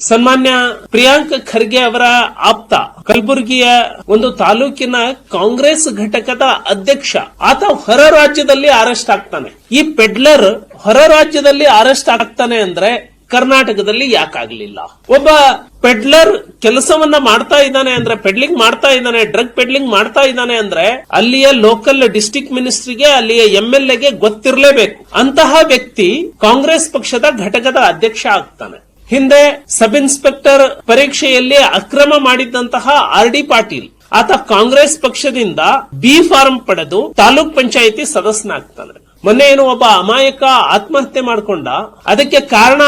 ಸನ್ಮಾನ್ಯ ಪ್ರಿಯಾಂಕ್ ಖರ್ಗೆ ಅವರ ಆಪ್ತ, ಕಲಬುರಗಿಯ ಒಂದು ತಾಲೂಕಿನ ಕಾಂಗ್ರೆಸ್ ಘಟಕದ ಅಧ್ಯಕ್ಷ, ಆತ ಹೊರ ರಾಜ್ಯದಲ್ಲಿ ಅರೆಸ್ಟ್ ಆಗ್ತಾನೆ. ಈ ಪೆಡ್ಲರ್ ಹೊರ ರಾಜ್ಯದಲ್ಲಿ ಅರೆಸ್ಟ್ ಆಗ್ತಾನೆ ಅಂದ್ರೆ ಕರ್ನಾಟಕದಲ್ಲಿ ಯಾಕಾಗ್ಲಿಲ್ಲ? ಒಬ್ಬ ಪೆಡ್ಲರ್ ಕೆಲಸವನ್ನ ಮಾಡ್ತಾ ಇದ್ದಾನೆ ಅಂದ್ರೆ, ಪೆಡ್ಲಿಂಗ್ ಮಾಡ್ತಾ ಇದ್ದಾನೆ, ಡ್ರಗ್ ಪೆಡ್ಲಿಂಗ್ ಮಾಡ್ತಾ ಇದ್ದಾನೆ ಅಂದ್ರೆ ಅಲ್ಲಿಯ ಲೋಕಲ್ ಡಿಸ್ಟ್ರಿಕ್ಟ್ ಮಿನಿಸ್ಟ್ರಿಗೆ, ಅಲ್ಲಿಯ ಎಂಎಲ್ಎಗೆ ಗೊತ್ತಿರಲೇಬೇಕು. ಅಂತಹ ವ್ಯಕ್ತಿ ಕಾಂಗ್ರೆಸ್ ಪಕ್ಷದ ಘಟಕದ ಅಧ್ಯಕ್ಷ ಆಗ್ತಾನೆ. ಹಿಂದೆ ಸಬ್ ಇನ್ಸ್ಪೆಕ್ಟರ್ ಪರೀಕ್ಷೆಯಲ್ಲಿ ಅಕ್ರಮ ಮಾಡಿದ್ದಂತಹ ಆರ್ ಡಿ ಪಾಟೀಲ್, ಆತ ಕಾಂಗ್ರೆಸ್ ಪಕ್ಷದಿಂದ ಬಿ ಫಾರ್ಮ್ ಪಡೆದು ತಾಲೂಕ್ ಪಂಚಾಯಿತಿ ಸದಸ್ಯನಾಗ್ತಾನೆ. ಮೊನ್ನೆ ಏನು ಒಬ್ಬ ಅಮಾಯಕ ಆತ್ಮಹತ್ಯೆ ಮಾಡಿಕೊಂಡ, ಅದಕ್ಕೆ ಕಾರಣ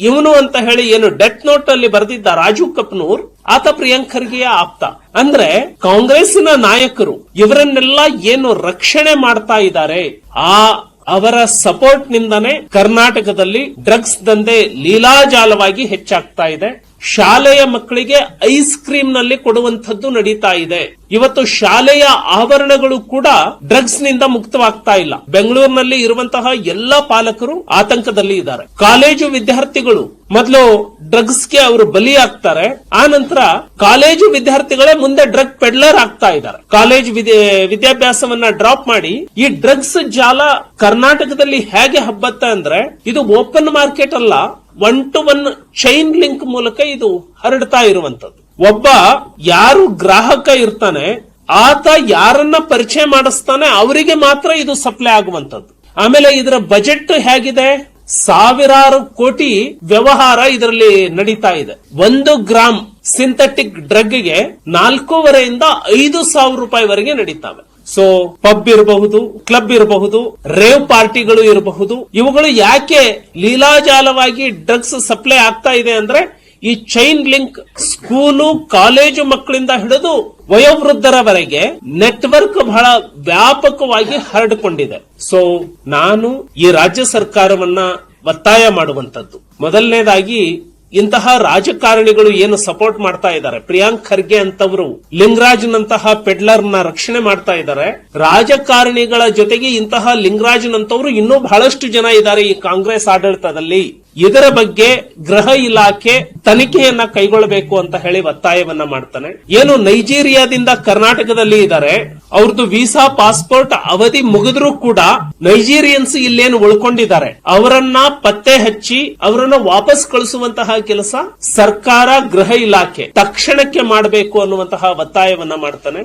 ಇವನು ಅಂತ ಹೇಳಿ ಏನು ಡೆತ್ ನೋಟ್ ಅಲ್ಲಿ ಬರೆದಿದ್ದ ರಾಜು ಕಪ್ನೂರ್, ಆತ ಪ್ರಿಯಾಂಕ್ ಖರ್ಗೆಯ ಆಪ್ತ. ಅಂದ್ರೆ ಕಾಂಗ್ರೆಸ್ಸಿನ ನಾಯಕರು ಇವರನ್ನೆಲ್ಲ ಏನು ರಕ್ಷಣೆ ಮಾಡ್ತಾ ಇದ್ದಾರೆ, ಅವರ ಸಪೋರ್ಟ್ ನಿಂದನೇ ಕರ್ನಾಟಕದಲ್ಲಿ ಡ್ರಗ್ಸ್ ದಂಧೆ ಲೀಲಾಜಾಲವಾಗಿ ಹೆಚ್ಚಾಗ್ತಾ ಇದೆ. ಶಾಲೆಯ ಮಕ್ಕಳಿಗೆ ಐಸ್ ಕ್ರೀಮ್ ನಲ್ಲಿ ಕೊಡುವಂಥದ್ದು ನಡೀತಾ ಇದೆ. ಇವತ್ತು ಶಾಲೆಯ ಆವರಣಗಳು ಕೂಡ ಡ್ರಗ್ಸ್ ನಿಂದ ಮುಕ್ತವಾಗ್ತಾ ಇಲ್ಲ. ಬೆಂಗಳೂರಿನಲ್ಲಿ ಇರುವಂತಹ ಎಲ್ಲಾ ಪಾಲಕರು ಆತಂಕದಲ್ಲಿ ಇದ್ದಾರೆ. ಕಾಲೇಜು ವಿದ್ಯಾರ್ಥಿಗಳು ಮೊದಲು ಡ್ರಗ್ಸ್ಗೆ ಅವರು ಬಲಿಯಾಗ್ತಾರೆ, ಆ ನಂತರ ಕಾಲೇಜು ವಿದ್ಯಾರ್ಥಿಗಳೇ ಮುಂದೆ ಡ್ರಗ್ ಪೆಡ್ಲರ್ ಆಗ್ತಾ ಇದ್ದಾರೆ. ಕಾಲೇಜು ವಿದ್ಯಾಭ್ಯಾಸವನ್ನ ಡ್ರಾಪ್ ಮಾಡಿ ಈ ಡ್ರಗ್ಸ್ ಜಾಲ ಕರ್ನಾಟಕದಲ್ಲಿ ಹೇಗೆ ಹಬ್ಬತ್ತ ಅಂದ್ರೆ, ಇದು ಓಪನ್ ಮಾರ್ಕೆಟ್ ಅಲ್ಲ, 1-to-1 ಚೈನ್ ಲಿಂಕ್ ಮೂಲಕ ಇದು ಹರಡ್ತಾ ಇರುವಂತದ್ದು. ಒಬ್ಬ ಯಾರು ಗ್ರಾಹಕ ಇರ್ತಾನೆ, ಆತ ಯಾರನ್ನ ಪರಿಚಯ ಮಾಡಿಸ್ತಾನೆ ಅವರಿಗೆ ಮಾತ್ರ ಇದು ಸಪ್ಲೈ ಆಗುವಂತದ್ದು. ಆಮೇಲೆ ಇದರ ಬಜೆಟ್ ಹೇಗಿದೆ, ಸಾವಿರಾರು ಕೋಟಿ ವ್ಯವಹಾರ ಇದರಲ್ಲಿ ನಡೀತಾ ಇದೆ. 1 ಗ್ರಾಮ್ ಸಿಂಥೆಟಿಕ್ ಡ್ರಗ್ಗೆ 4,500 to 5,000 ರೂಪಾಯಿವರೆಗೆ ನಡೀತಾವೆ. ಸೊ ಪಬ್ ಇರಬಹುದು, ಕ್ಲಬ್ ಇರಬಹುದು, ರೇವ್ ಪಾರ್ಟಿಗಳು ಇರಬಹುದು, ಇವುಗಳು ಯಾಕೆ ಲೀಲಾಜಾಲವಾಗಿ ಡ್ರಗ್ಸ್ ಸಪ್ಲೈ ಆಗ್ತಾ ಇದೆ ಅಂದ್ರೆ ಈ ಚೈನ್ ಲಿಂಕ್ ಸ್ಕೂಲು ಕಾಲೇಜು ಮಕ್ಕಳಿಂದ ಹಿಡಿದು ವಯೋವೃದ್ಧರವರೆಗೆ ನೆಟ್ವರ್ಕ್ ಬಹಳ ವ್ಯಾಪಕವಾಗಿ ಹರಡಿಕೊಂಡಿದೆ. ಸೊ ನಾನು ಈ ರಾಜ್ಯ ಸರ್ಕಾರವನ್ನ ಒತ್ತಾಯ ಮಾಡುವಂತದ್ದು, ಮೊದಲನೇದಾಗಿ ಇಂತಹ ರಾಜಕಾರಣಿಗಳು ಏನು ಸಪೋರ್ಟ್ ಮಾಡ್ತಾ ಇದ್ದಾರೆ, ಪ್ರಿಯಾಂಕ್ ಖರ್ಗೆ ಅಂತವರು ಲಿಂಗರಾಜ್ನಂತಹ ಪೆಡ್ಲರ್ನ ರಕ್ಷಣೆ ಮಾಡ್ತಾ ಇದ್ದಾರೆ. ರಾಜಕಾರಣಿಗಳ ಜೊತೆಗೆ ಇಂತಹ ಲಿಂಗರಾಜ್ನಂತವರು ಇನ್ನೂ ಬಹಳಷ್ಟು ಜನ ಇದ್ದಾರೆ ಈ ಕಾಂಗ್ರೆಸ್ ಆಡಳಿತದಲ್ಲಿ. ಇದರ ಬಗ್ಗೆ ಗೃಹ ಇಲಾಖೆ ತನಿಖೆಯನ್ನ ಕೈಗೊಳ್ಳಬೇಕು ಅಂತ ಹೇಳಿ ಒತ್ತಾಯವನ್ನ ಮಾಡ್ತಾನೆ. ಏನು ನೈಜೀರಿಯಾದಿಂದ ಕರ್ನಾಟಕದಲ್ಲಿ ಇದ್ದಾರೆ, ಅವ್ರದ್ದು ವೀಸಾ ಪಾಸ್ಪೋರ್ಟ್ ಅವಧಿ ಮುಗಿದ್ರೂ ಕೂಡ ನೈಜೀರಿಯನ್ಸ್ ಇಲ್ಲೇನು ಉಳ್ಕೊಂಡಿದ್ದಾರೆ, ಅವರನ್ನ ಪತ್ತೆ ಹಚ್ಚಿ ಅವರನ್ನ ವಾಪಸ್ ಕಳಿಸುವಂತಹ ಕೆಲಸ ಸರ್ಕಾರ, ಗೃಹ ಇಲಾಖೆ ತಕ್ಷಣಕ್ಕೆ ಮಾಡಬೇಕು ಅನ್ನುವಂತಹ ಒತ್ತಾಯವನ್ನ ಮಾಡ್ತಾನೆ.